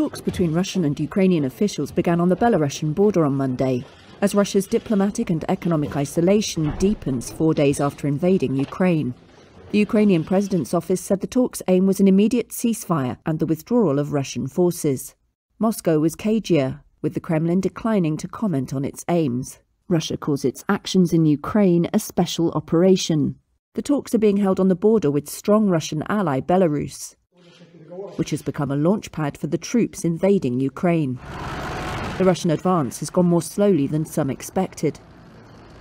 Talks between Russian and Ukrainian officials began on the Belarusian border on Monday, as Russia's diplomatic and economic isolation deepens 4 days after invading Ukraine. The Ukrainian president's office said the talks' aim was an immediate ceasefire and the withdrawal of Russian forces. Moscow was cagier, with the Kremlin declining to comment on its aims. Russia calls its actions in Ukraine a special operation. The talks are being held on the border with strong Russian ally Belarus, which has become a launchpad for the troops invading Ukraine. The Russian advance has gone more slowly than some expected.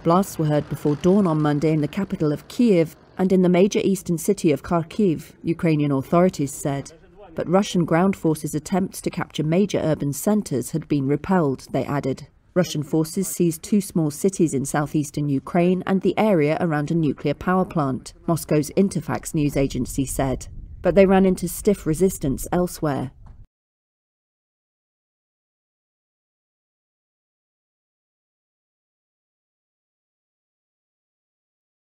Blasts were heard before dawn on Monday in the capital of Kyiv and in the major eastern city of Kharkiv, Ukrainian authorities said. But Russian ground forces' attempts to capture major urban centres had been repelled, they added. Russian forces seized 2 small cities in southeastern Ukraine and the area around a nuclear power plant, Moscow's Interfax news agency said. But they ran into stiff resistance elsewhere.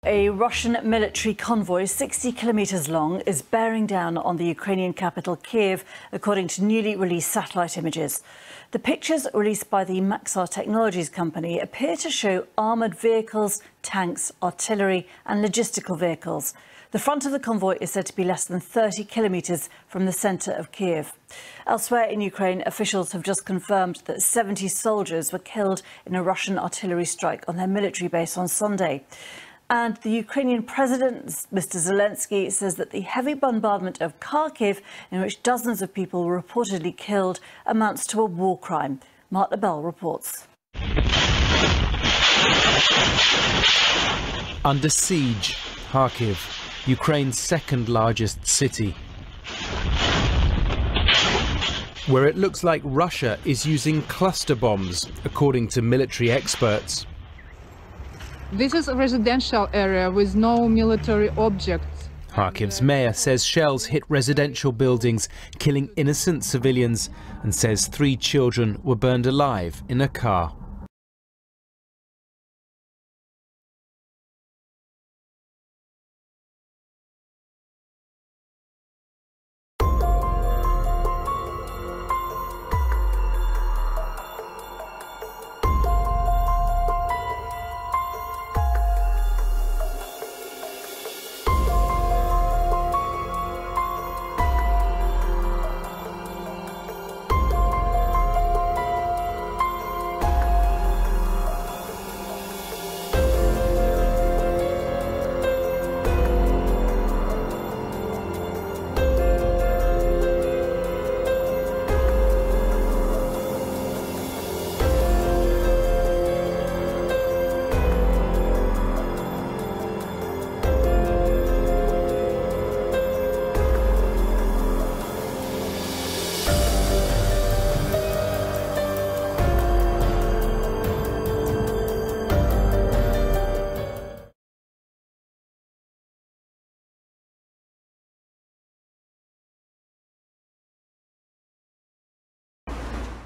A Russian military convoy 60 kilometres long is bearing down on the Ukrainian capital Kyiv, according to newly released satellite images. The pictures released by the Maxar Technologies company appear to show armoured vehicles, tanks, artillery and logistical vehicles. The front of the convoy is said to be less than 30 kilometres from the centre of Kyiv. Elsewhere in Ukraine, officials have just confirmed that 70 soldiers were killed in a Russian artillery strike on their military base on Sunday. And the Ukrainian President, Mr. Zelensky, says that the heavy bombardment of Kharkiv, in which dozens of people were reportedly killed, amounts to a war crime. Mark LaBelle reports. Under siege, Kharkiv, Ukraine's second largest city, where it looks like Russia is using cluster bombs, according to military experts. This is a residential area with no military objects. Kharkiv's mayor says shells hit residential buildings, killing innocent civilians, and says 3 children were burned alive in a car.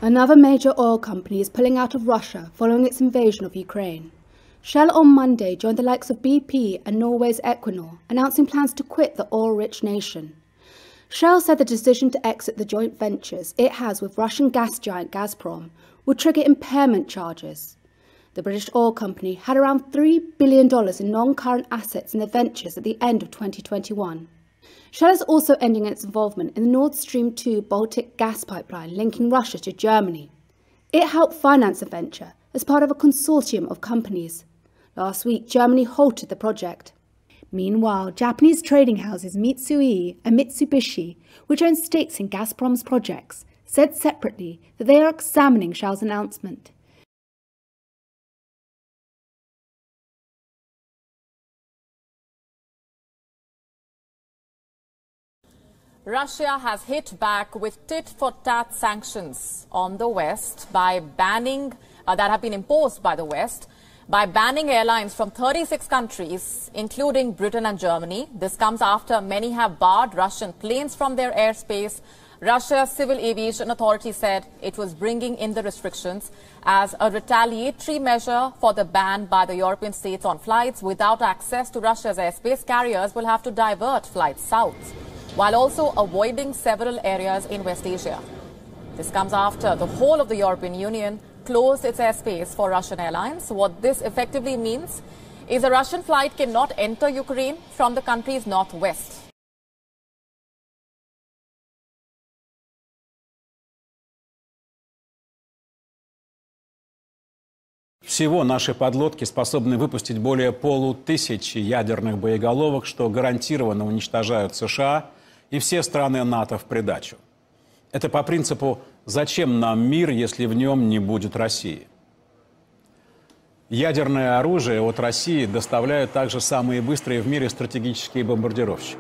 Another major oil company is pulling out of Russia following its invasion of Ukraine. Shell on Monday joined the likes of BP and Norway's Equinor, announcing plans to quit the oil-rich nation. Shell said the decision to exit the joint ventures it has with Russian gas giant Gazprom would trigger impairment charges. The British oil company had around $3 billion in non-current assets in the ventures at the end of 2021. Shell is also ending its involvement in the Nord Stream 2 Baltic gas pipeline linking Russia to Germany. It helped finance the venture as part of a consortium of companies. Last week, Germany halted the project. Meanwhile, Japanese trading houses Mitsui and Mitsubishi, which own stakes in Gazprom's projects, said separately that they are examining Shell's announcement. Russia has hit back with tit-for-tat sanctions on the West by banning, that have been imposed by the West, by banning airlines from 36 countries, including Britain and Germany. This comes after many have barred Russian planes from their airspace. Russia's Civil Aviation Authority said it was bringing in the restrictions as a retaliatory measure for the ban by the European states on flights without access to Russia's airspace. Carriers will have to divert flights south, while also avoiding several areas in West Asia. This comes after the whole of the European Union closed its airspace for Russian airlines. What this effectively means is a Russian flight cannot enter Ukraine from the country's northwest. Всего наши подлодки способны выпустить более 500 ядерных боеголовок, что гарантированно уничтожают США и все страны НАТО в придачу. Это по принципу «зачем нам мир, если в нем не будет России?». Ядерное оружие от России доставляют также самые быстрые в мире стратегические бомбардировщики.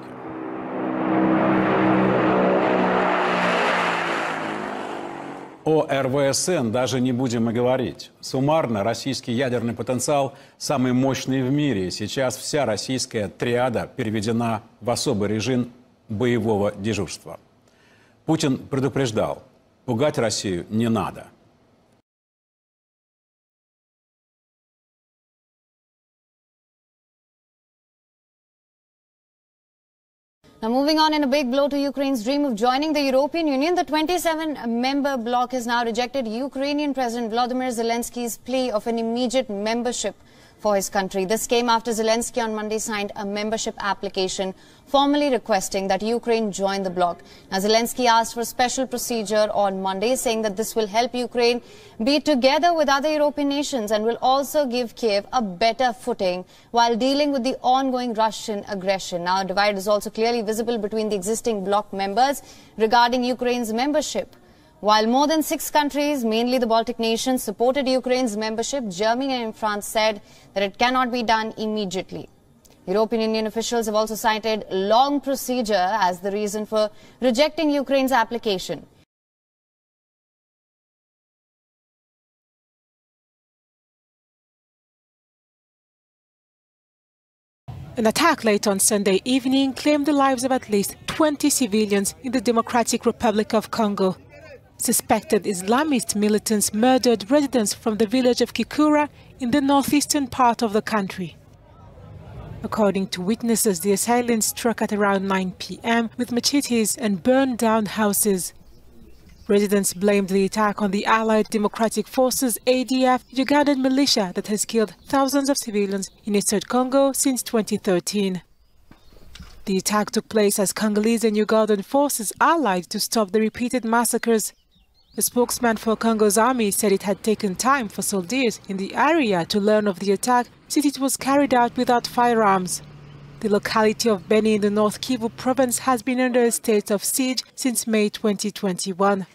О РВСН даже не будем и говорить. Суммарно российский ядерный потенциал самый мощный в мире. Сейчас вся российская триада переведена в особый режим боевого дежурства. Путин предупреждал, пугать Россию не надо. Now, moving on, in a big blow to Ukraine's dream of joining the European Union, the 27-member bloc has now rejected Ukrainian President Volodymyr Zelensky's plea of an immediate membership for his country. This came after Zelensky on Monday signed a membership application formally requesting that Ukraine join the bloc. Now, Zelensky asked for a special procedure on Monday, saying that this will help Ukraine be together with other European nations and will also give Kyiv a better footing while dealing with the ongoing Russian aggression. Now, a divide is also clearly visible between the existing bloc members regarding Ukraine's membership. While more than 6 countries, mainly the Baltic nations, supported Ukraine's membership, Germany and France said that it cannot be done immediately. European Union officials have also cited long procedure as the reason for rejecting Ukraine's application. An attack late on Sunday evening claimed the lives of at least 20 civilians in the Democratic Republic of Congo. Suspected Islamist militants murdered residents from the village of Kikura in the northeastern part of the country. According to witnesses, the assailants struck at around 9 p.m. with machetes and burned down houses. Residents blamed the attack on the Allied Democratic Forces ADF, Ugandan militia that has killed thousands of civilians in eastern Congo since 2013. The attack took place as Congolese and Ugandan forces allied to stop the repeated massacres. A spokesman for Congo's army said it had taken time for soldiers in the area to learn of the attack since it was carried out without firearms. The locality of Beni in the North Kivu province has been under a state of siege since May 2021.